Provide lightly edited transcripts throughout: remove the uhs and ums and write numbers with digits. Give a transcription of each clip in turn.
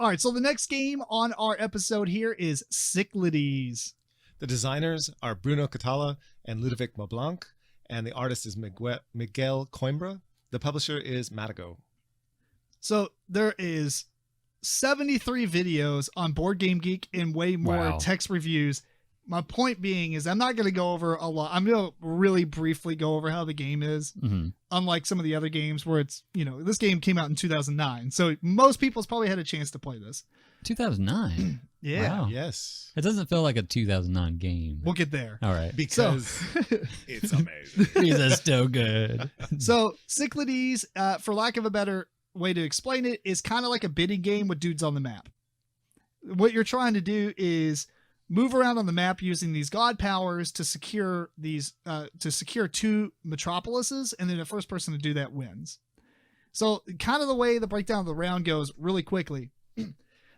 All right, so the next game on our episode here is Cyclades. The designers are Bruno Cathala and Ludovic Maublanc, and the artist is Miguel Coimbra. The publisher is Matagot. So there is 73 videos on Board Game Geek and way more text reviews. My point being is I'm not going to go over a lot. I'm going to really briefly go over how the game is. Unlike some of the other games where it's, this game came out in 2009. So most people's probably had a chance to play this. 2009? Yeah. Wow. Yes. It doesn't feel like a 2009 game. We'll get there. All right. Because it's amazing. These are still good. So Cyclades, for lack of a better way to explain it, is kind of like a bidding game with dudes on the map. What you're trying to do is move around on the map using these god powers to secure these two metropolises, and then the first person to do that wins. So kind of the way the breakdown of the round goes really quickly.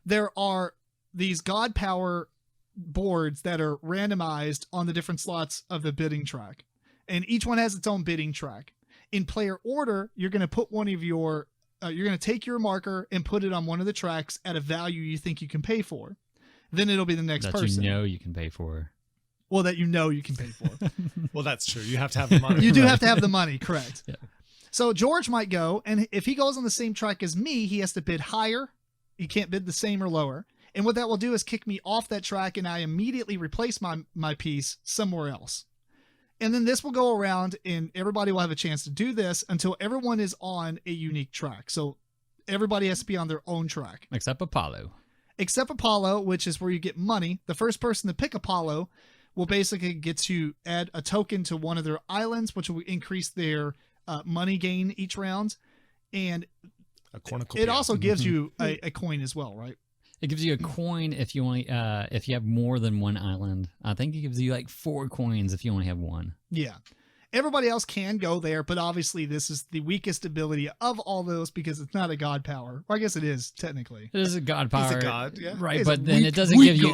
There are these god power boards that are randomized on the different slots of the bidding track, and each one has its own bidding track. In player order, you're going to put one of your you're going to take your marker and put it on one of the tracks at a value you think you can pay for. Then it'll be the next person. You can pay for. Well, that you can pay for. Well, that's true. You have to have the money. You do have to have the money, correct. Yeah. So George might go, and if he goes on the same track as me, he has to bid higher. He can't bid the same or lower. And what that will do is kick me off that track, and I immediately replace my piece somewhere else. And then this will go around, and everybody will have a chance to do this until everyone is on a unique track. So everybody has to be on their own track. Except Apollo. Except Apollo, which is where you get money. The first person to pick Apollo will basically get to add a token to one of their islands, which will increase their money gain each round. And it also gives you a coin as well, right? It gives you a coin if you only if you have more than one island. I think it gives you like 4 coins if you only have one. Yeah. Everybody else can go there, but obviously this is the weakest ability of all those because it's not a god power. Or I guess it is technically. It is a god power. He's a god, yeah. Right, but then it doesn't give you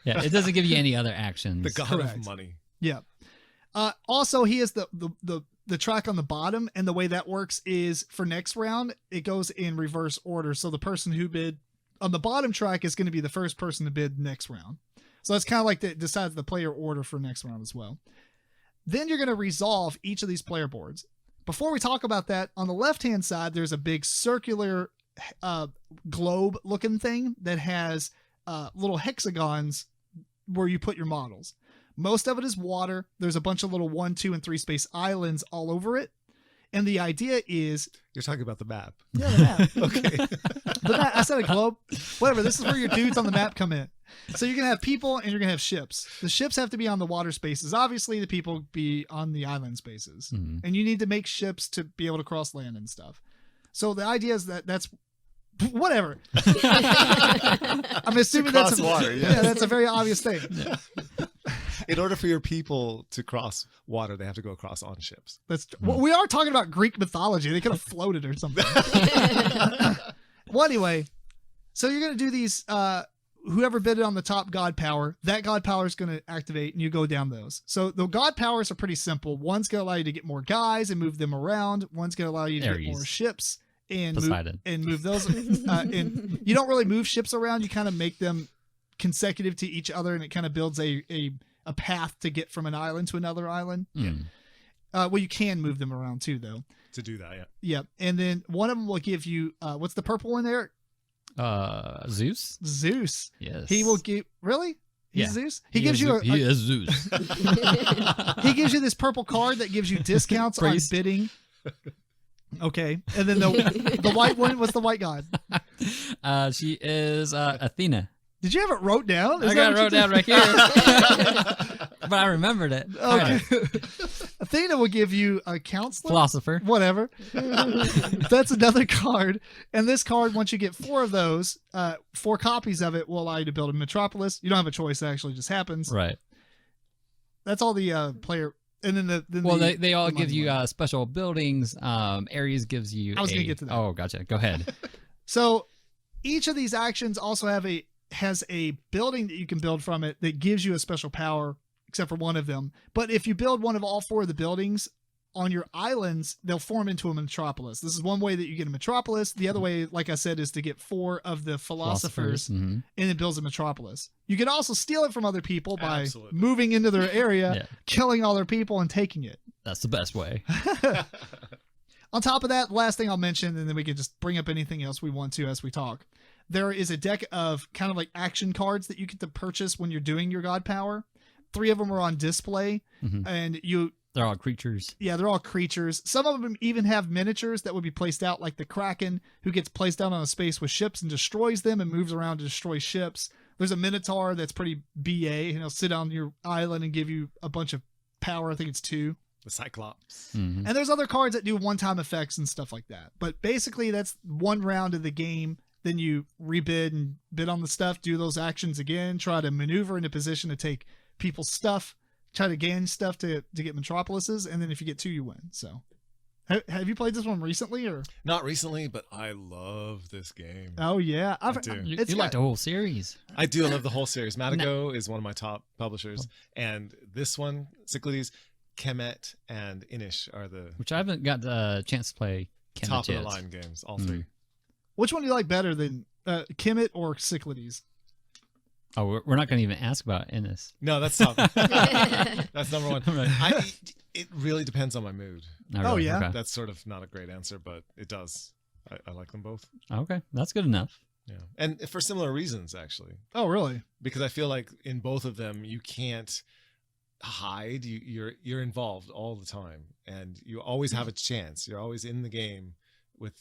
it doesn't give you any other actions. The god of money. Yeah. Also, he is the track on the bottom, and the way that works is for next round, it goes in reverse order. So the person who bid on the bottom track is going to be the first person to bid next round. So that's kind of like that decides the player order for next round as well. Then you're going to resolve each of these player boards. Before we talk about that, on the left-hand side, there's a big circular globe looking thing that has little hexagons where you put your models. Most of it is water. There's a bunch of little 1, 2, and 3 space islands all over it. And the idea is... You're talking about the map. Yeah, the map. Okay. I said a globe. Whatever. This is where your dudes on the map come in. So you're going to have people and you're going to have ships. The ships have to be on the water spaces. Obviously, the people be on the island spaces. Mm-hmm. And you need to make ships to be able to cross land and stuff. So the idea is that's... Whatever. I'm assuming that's water. That's a very obvious thing. Yeah. In order for your people to cross water, they have to go across on ships. Well, we are talking about Greek mythology. They could have floated or something. Well, anyway, so you're going to do these, whoever bid it on the top god power, that god power is going to activate and you go down those. So the god powers are pretty simple. One's going to allow you to get more guys and move them around. One's going to allow you to get more ships and move those. And you don't really move ships around. You kind of make them consecutive to each other, and it kind of builds a path to get from an island to another island. Well, you can move them around too, though. To do that, yeah. Yeah, and then one of them will give you what's the purple one there? Zeus. Zeus. Yes. He will give He's Zeus. He is Zeus. He gives you this purple card that gives you discounts on bidding. Okay, and then the white one. What's the white god? She is Athena. Did you have it wrote down? I got it wrote down right here. But I remembered it. Okay. Athena will give you a counselor. Philosopher. Whatever. That's another card. And this card, once you get 4 of those, 4 copies of it will allow you to build a metropolis. You don't have a choice. It actually just happens. Right. That's all the player... And then they all give you special buildings. Ares gives you... I was going to get to that. Oh, gotcha. Go ahead. So each of these actions also has a building that you can build from it that gives you a special power, except for one of them. But if you build one of all 4 of the buildings on your islands, they'll form into a metropolis. This is one way that you get a metropolis. The other way, like I said, is to get 4 of the philosophers Mhm. and it builds a metropolis. You can also steal it from other people by Absolutely. moving into their area, Yeah. killing all their people, and taking it. That's the best way. On top of that, last thing I'll mention, and then we can just bring up anything else we want to as we talk. There is a deck of kind of like action cards that you get to purchase when you're doing your god power. 3 of them are on display, Mhm. and They're all creatures. yeah, they're all creatures. Some of them even have miniatures that would be placed out, like the Kraken, who gets placed out on a space with ships and destroys them and moves around to destroy ships. There's a Minotaur that's pretty BA, and he'll sit on your island and give you a bunch of power. I think it's 2. The Cyclops. Mhm. And there's other cards that do one-time effects and stuff like that. But basically, that's one round of the game. Then you rebid and bid on the stuff, do those actions again, try to maneuver into position to take people's stuff, try to gain stuff to get metropolises, and then if you get 2, you win. So, have you played this one recently, or? Not recently, but I love this game. Oh yeah, I do. You, It's you like got- the whole series. I do love the whole series. Matagot is one of my top publishers, and this one, Cyclades, Kemet, and Inish are the Which I haven't got the chance to play. Kemet top of yet. the line games. All 3. Which one do you like better than Kemet or Cyclades? Oh, we're not going to even ask about Ennis. No, that's top. That's number 1. Right. It really depends on my mood. Oh, yeah? Okay. That's sort of not a great answer, but it does. I like them both. Okay, that's good enough. Yeah, and for similar reasons actually, Oh really? because I feel like in both of them you can't hide. You're involved all the time, and you always have a chance. You're always in the game with.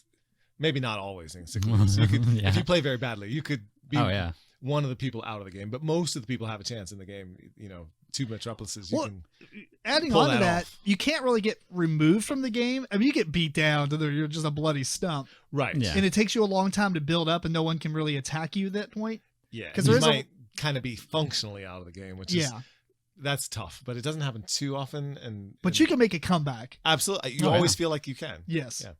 Maybe not always in Cyclades. You could, Yeah. if you play very badly, you could be Oh yeah. one of the people out of the game. But most of the people have a chance in the game. 2 metropolises. You Well, can. Adding Pull on to that that, off. you can't really get removed from the game. I mean, you get beat down to you're just a bloody stump, Right. Yeah. and it takes you a long time to build up, and no one can really attack you at that point. Yeah. 'Cause You there is a- might kind of be functionally out of the game, which is Yeah, that's tough. But it doesn't happen too often. but you can make a comeback. absolutely. You Oh, yeah. always feel like you can. Yes. Yeah.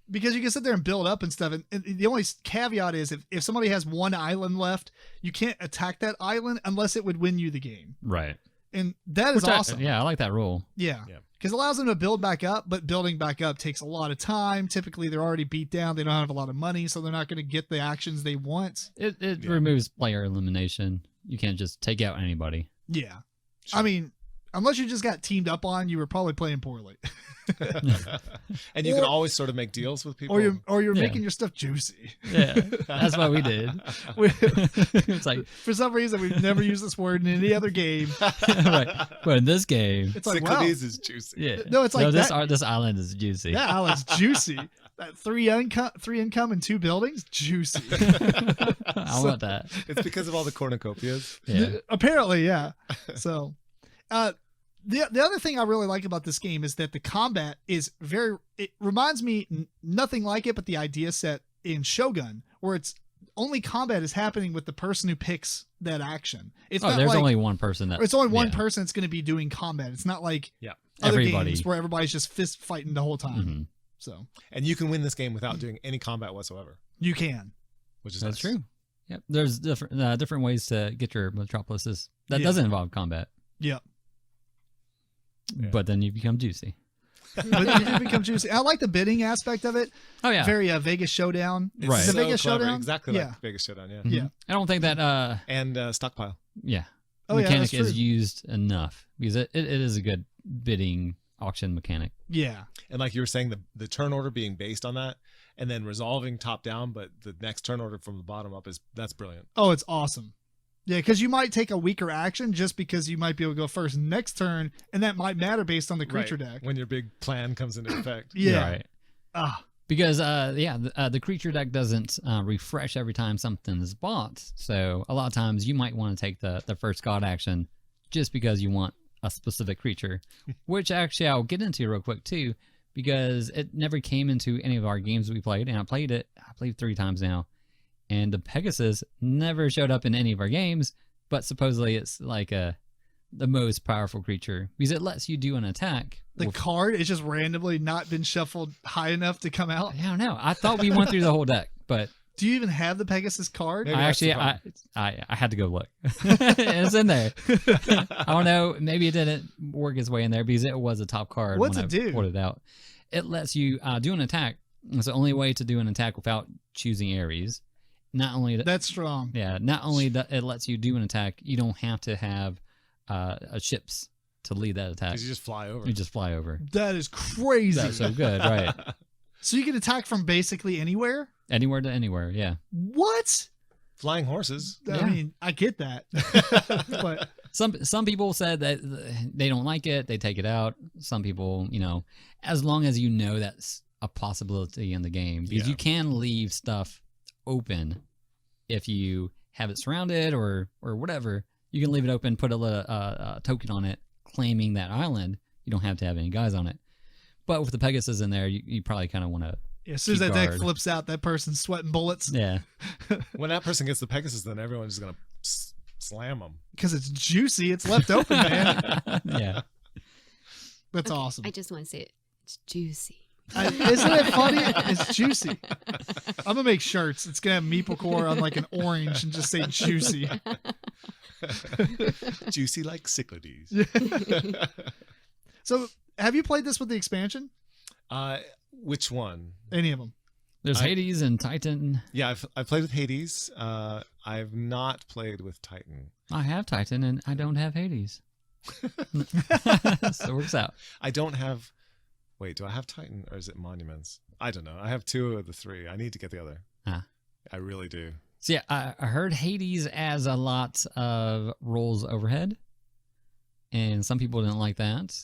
Because you can sit there and build up and stuff. And the only caveat is if somebody has one island left, you can't attack that island unless it would win you the game. Right. And that is Which awesome. yeah, I like that rule. Yeah. Yeah. Because it allows them to build back up, but building back up takes a lot of time. Typically, they're already beat down. They don't have a lot of money, so they're not going to get the actions they want. It Yeah. removes player elimination. You can't just take out anybody. Yeah. Sure. I mean, unless you just got teamed up on, you were probably playing poorly. And you can Or- always sort of make deals with people. or you're Yeah. making your stuff juicy. Yeah, that's what we did. It's like, For some reason, we've never used this word in any other game. right. But in this game, It's like, wow, Cyclades is juicy. yeah. No, it's like this that- this island is juicy. that island's juicy. That three income and 2 buildings, juicy. I want that. It's because of all the cornucopias. Yeah. Apparently, yeah. So, the other thing I really like about this game is that the combat is it reminds me nothing like it, but the idea set in Shogun, where it's only combat is happening with the person who picks that action. It's not There's like, only one person that. it's only one yeah. person that's going to be doing combat. It's not like Yeah. other Everybody. games where everybody's just fist fighting the whole time. Mhm. So And you can win this game without doing any combat whatsoever, you can. which is That's nice. true. Yep. There's different ways to get your metropolises. That Yeah. doesn't involve combat. Yep. Yeah. But then you become juicy. But you do become juicy. I like the bidding aspect of it. Oh yeah. Very Vegas Showdown. It's Right. The so Vegas clever. Showdown? Exactly Yeah. like Vegas Showdown, yeah. Mhm. Yeah. I don't think that And stockpile. yeah. Oh, yeah, mechanic that's is true. used enough because it is a good bidding auction mechanic. Yeah. And like you were saying, the turn order being based on that, and then resolving top down, but the next turn order from the bottom up that's brilliant. Oh, it's awesome. Yeah, because you might take a weaker action just because you might be able to go first next turn, and that might matter based on the creature Right. deck. When your big plan comes into effect. Yeah. Right. Ah, Because the creature deck doesn't refresh every time something's bought. So a lot of times you might want to take the first god action just because you want a specific creature, which actually I'll get into real quick too, because it never came into any of our games we played, and I played it, I believe 3 times now, and the Pegasus never showed up in any of our games, but supposedly it's like the most powerful creature because it lets you do an attack. the with- card is just randomly not been shuffled high enough to come out. I don't know. I thought we went through the whole deck, but Do you even have the Pegasus card? Maybe I that's the actually, problem. I had to go look. It's in there. I don't know. Maybe it didn't work its way in there because it was a top card. What's when it I do? pulled it out. It lets you do an attack. It's the only way to do an attack without choosing Ares. Not only That's strong. not only that it lets you do an attack, you don't have to have ships to lead that attack. 'Cause you just fly over. You just fly over. That is crazy. That's so good, right? So you can attack from basically anywhere? Anywhere to anywhere, yeah. What? Flying horses. I Yeah. mean, I get that. But Some people said that they don't like it, they take it out. Some people, as long as you know that's a possibility in the game, because Yeah. you can leave stuff open if you have it surrounded or whatever. You can leave it open, put a token on it, claiming that island. You don't have to have any guys on it. But with the Pegasus in there, you probably kind of want to. as soon as Keep that deck guard. flips out, that person's sweating bullets Yeah, When that person gets the Pegasus, then everyone's just gonna slam them. because it's juicy. It's left open, man. yeah. That's awesome. I just want to say it. It's juicy. Isn't it funny? It's juicy. I'm gonna make shirts. It's gonna have MeepleCore on like an orange and just say juicy. Juicy like Cyclades. So, have you played this with the expansion? Which one? Any of them? There's I- Hades and Titan. Yeah, I've played with Hades. I've not played with Titan. I have Titan and I don't have Hades. So it works out. I don't have. Wait, do I have Titan or is it Monuments? I don't know. I have 2 of the 3. I need to get the other. Ah. I really do. So yeah, I heard Hades as a lot of rolls overhead, and some people didn't like that.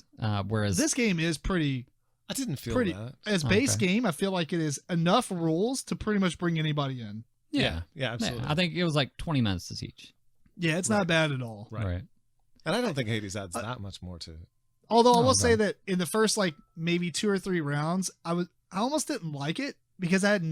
Whereas This game is pretty I didn't feel Pretty- that. as base Okay. game. I feel like it is enough rules to pretty much bring anybody in. Yeah, yeah, absolutely. I think it was like 20 minutes to teach. Yeah, it's Right. not bad at all. Right. And I don't think Hades adds that much more to. Although I Oh, will say okay. that in the first like maybe 2 or 3 rounds, I almost didn't like it because I had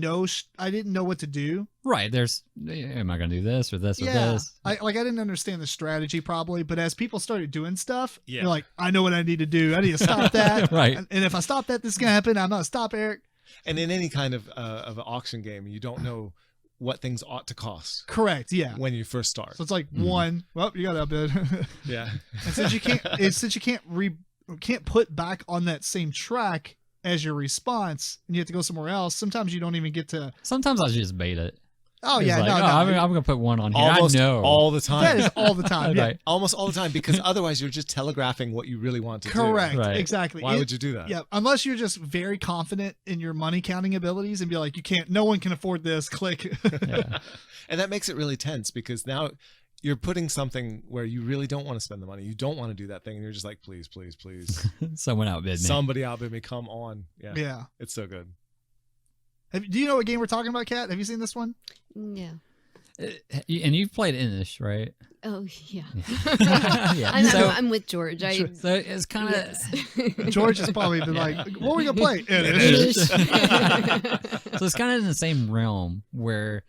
I didn't know what to do. Right. There's, am I going to do this or this or Yeah, this? I didn't understand the strategy probably, but as people started doing stuff, Yeah. you're like, I know what I need to do. I need to stop that. Right. And if I stop that, this is gonna happen. I'm gonna stop Eric. And in any kind of an auction game, you don't know what things ought to cost Correct. Yeah. when you first start. So it's like Mhm. 1. Well, you got to upbid. Yeah. And since you can't put back on that same track as your response, and you have to go somewhere else. Sometimes you don't even get to. Sometimes I just bait it. Oh It's yeah, like, no, oh, no. I'm going to put one on here. Almost I know. all the time. That is all the time. Yeah. Right. Almost all the time, because otherwise you're just telegraphing what you really want to Correct. do. Right. Exactly. Why would you do that? Yeah, unless you're just very confident in your money counting abilities and be like, no one can afford this. Click. Yeah. And that makes it really tense, because now you're putting something where you really don't want to spend the money. You don't want to do that thing. And you're just like, please, please, please. Someone outbid me. Somebody outbid me. Come on. Yeah. Yeah. It's so good. Do you know what game we're talking about, Kat? Have you seen this one? No. And you've played Inish, right? Oh, yeah. Yeah. I'm with George. Sure. So it's kind of. Yes. George has probably been like, what are we going to play? Inish. So it's kind of in the same realm where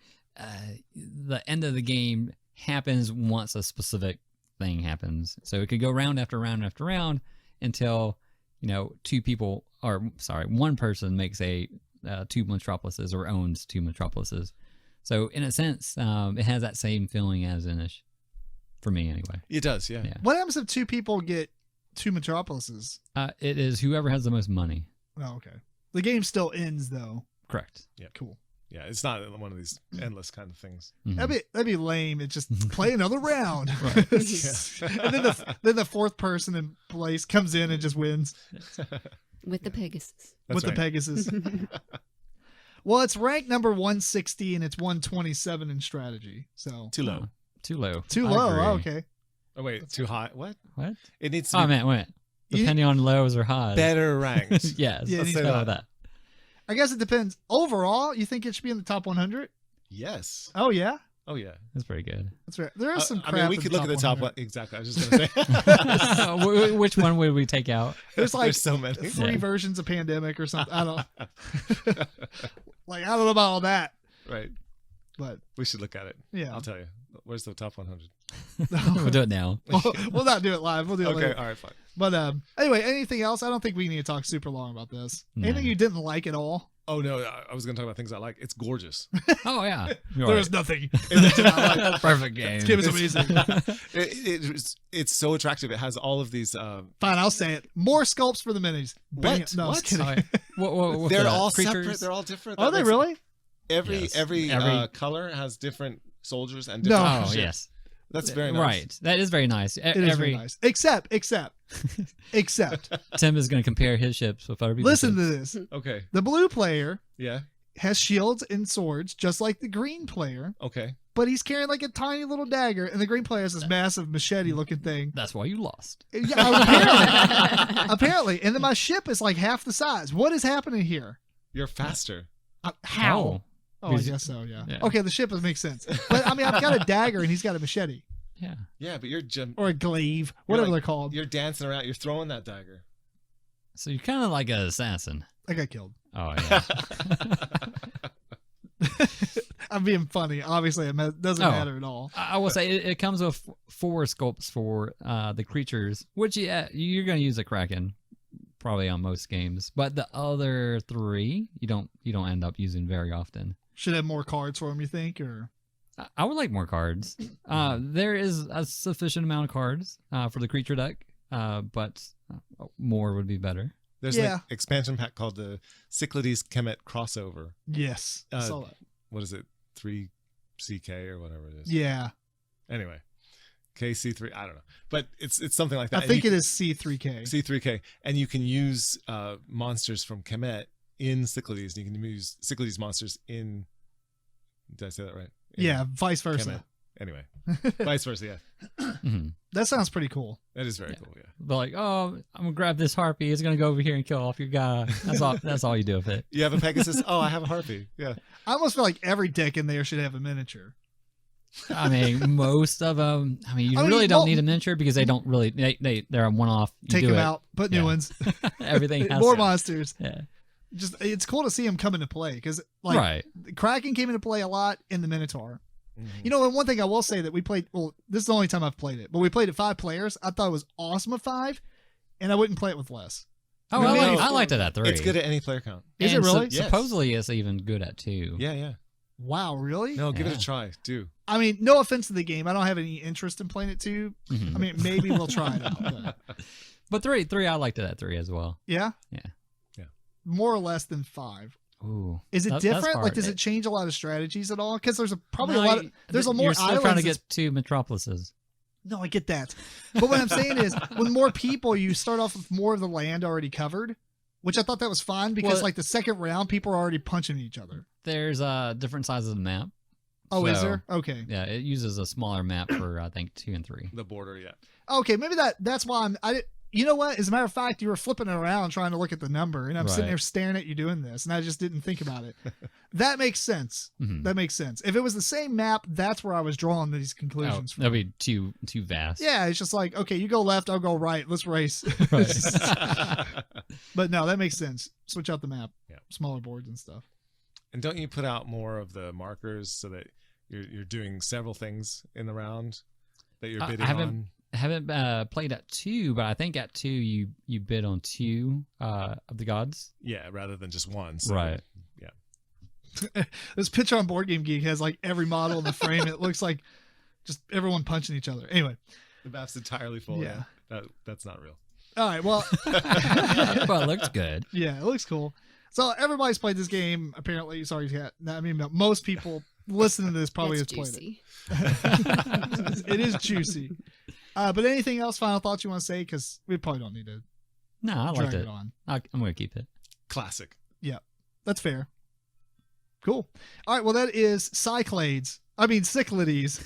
the end of the game happens once a specific thing happens. So it could go round after round after round until, one person makes a 2 metropolises or owns 2 metropolises. So in a sense, it has that same feeling as Inish, for me anyway. It does. Yeah. Yeah. What happens if 2 people get 2 metropolises? It is whoever has the most money. Oh, okay. The game still ends though. Correct. Cool. Yeah. It's not one of these endless kind of things. Mhm. That'd be lame. It's just play another round. Right. And then the 4th person in place comes in and just wins With the Pegasus. That's with the right. Pegasus. Well, it's ranked number 160 and it's 127 in strategy. So Too low. Too low. too I low. agree. Oh, okay. Oh, wait. Too high. What? What? It needs to Oh, be man, wait. You- Depending on lows or highs. better ranked. Yes. Yeah, let's it say needs- that. I guess it depends. Overall, you think it should be in the top 100? Yes. Oh yeah, Oh, yeah. That's pretty good. that's right. There is some crap. I mean, we in could look at the top 100. one. Exactly. I was just going to say. Which one would we take out? There's like There's so many. 3 Yeah. versions of Pandemic or something. I don't. I don't know about all that, Right. but We should look at it. yeah, I'll tell you. Where's the top 100? We'll do it now. we'll not do it live. We'll do it Okay. later. All right. Fine. But anyway, anything else? I don't think we need to talk super long about this. No. Anything you didn't like at all? Oh no, I was going to talk about things I like. It's gorgeous. Oh yeah, You're There's right. nothing. Perfect game. This game is amazing. It's so attractive. It has all of these. Fine, I'll say it. More sculpts for the minis. Bam. What? No, I was What? kidding. All right. What They're the all creatures? separate. They're all different. Are That they makes- really? Every Yes. every Every- color has different soldiers and No. different Oh ships. yes, That's very nice. right. That is very nice. It is very nice. Except. Tim is going to compare his ships with other people's Listen ships. to this. Okay. The blue player Yeah. has shields and swords, just like the green player, Okay. but he's carrying like a tiny little dagger, and the green player has this massive machete-looking thing. That's why you lost. Yeah, apparently. And then my ship is like half the size. What is happening here? You're faster. How? Oh, I Because- guess so, yeah. yeah. Okay, the ship makes sense. But I mean, I've got a dagger and he's got a machete Yeah. Yeah, but you're or a glaive, whatever like- they're called. you're dancing around. You're throwing that dagger. So you're kind of like an assassin. I got killed. Oh yeah. I'm being funny. Obviously, it doesn't Oh. matter at all. I will say it comes with 4 sculpts for the creatures, which you're going to use a Kraken probably on most games, but the other 3 you don't end up using very often. Should have more cards for him, you think? Or I would like more cards. There is a sufficient amount of cards for the creature deck, but more would be better. There's Yeah. an expansion pack called the Cyclades Kemet crossover. yes, I saw that. What is it? 3CK or whatever it is. Yeah, Anyway, KC3. I don't know, but it's something like that. I think it is C3K. C3K, and you can use monsters from Kemet in Cyclades, and you can use Cyclades monsters in. Did I say that right? In Yeah, vice versa. Kemet. Anyway, vice versa. Yeah, Mhm. That sounds pretty cool. that is very Yeah. cool. Yeah. They're like, oh, I'm gonna grab this harpy. It's gonna go over here and kill off your guy. That's all. That's all you do with it. You have a Pegasus. Oh, I have a Harpy. Yeah. I almost feel like every deck in there should have a miniature. I mean, most of them. I mean, you I mean, really don't well- need a miniature because they don't really. They're a one-off. You Take do them it. out, put new Yeah. ones. Everything has More to- monsters. Yeah. Just it's cool to see them come into play because like Right. Kraken came into play a lot in the Minotaur. Mhm. You know, and one thing I will say that we played. Well, this is the only time I've played it, but we played it 5 players. I thought it was awesome at 5, and I wouldn't play it with less. Oh, No, I liked it at 3. It's good at any player count. Is it And really? Yes. Supposedly, it's even good at 2. Yeah, yeah. Wow, really? No, give it Yeah. a try. Do. I mean, no offense to the game. I don't have any interest in playing it too. Mhm. I mean, maybe we'll try it out. But But 3, I liked it at 3 as well. yeah? Yeah. Yeah. More or less than 5. Ooh. Is it That's different? Like, hard. does it change a lot of strategies at all? Because there's probably No, a lot of, there's a more You're still islands. trying to that's- get 2 metropolises. No, I get that. But what I'm saying is, with more people, you start off with more of the land already covered, which I thought that was fun because, Well- like, the second round, people are already punching each other. There's different sizes of the map. Oh, is So, there? Okay. Yeah, it uses a smaller map for I think 2 and 3. The border, yeah. Okay, maybe that's why you know what? As a matter of fact, you were flipping it around trying to look at the number, and I'm sitting Right. there staring at you doing this, and I just didn't think about it. That makes sense. Mhm. That makes sense. If it was the same map, that's where I was drawing these Oh, conclusions from. that'd be too vast. Yeah, it's just like, okay, you go left, I'll go right. Let's race. Right. But no, that makes sense. Switch out the map. Yeah. Smaller boards and stuff. And don't you put out more of the markers so that you're doing several things in the round that you're bidding I haven't on? I haven't played at 2, but I think at 2 you bid on 2 of the gods. Yeah, rather than just one. So, Right. Yeah. This picture on Board Game Geek has like every model in the frame. It looks like just everyone punching each other. Anyway, The map's entirely full. Yeah. That's not real. all right. Well, Well, it looks good. yeah, it looks cool. So everybody's played this game. Apparently, sorry, Kat. I mean, most people listening to this probably It's has played juicy. it. It is juicy. But anything else? Final thoughts you want to say? Because we probably don't need to No, I drag liked it it. on. I'm going to keep it. Classic. That's fair. Cool. All right. Well, that is Cyclades. I mean, Cyclades.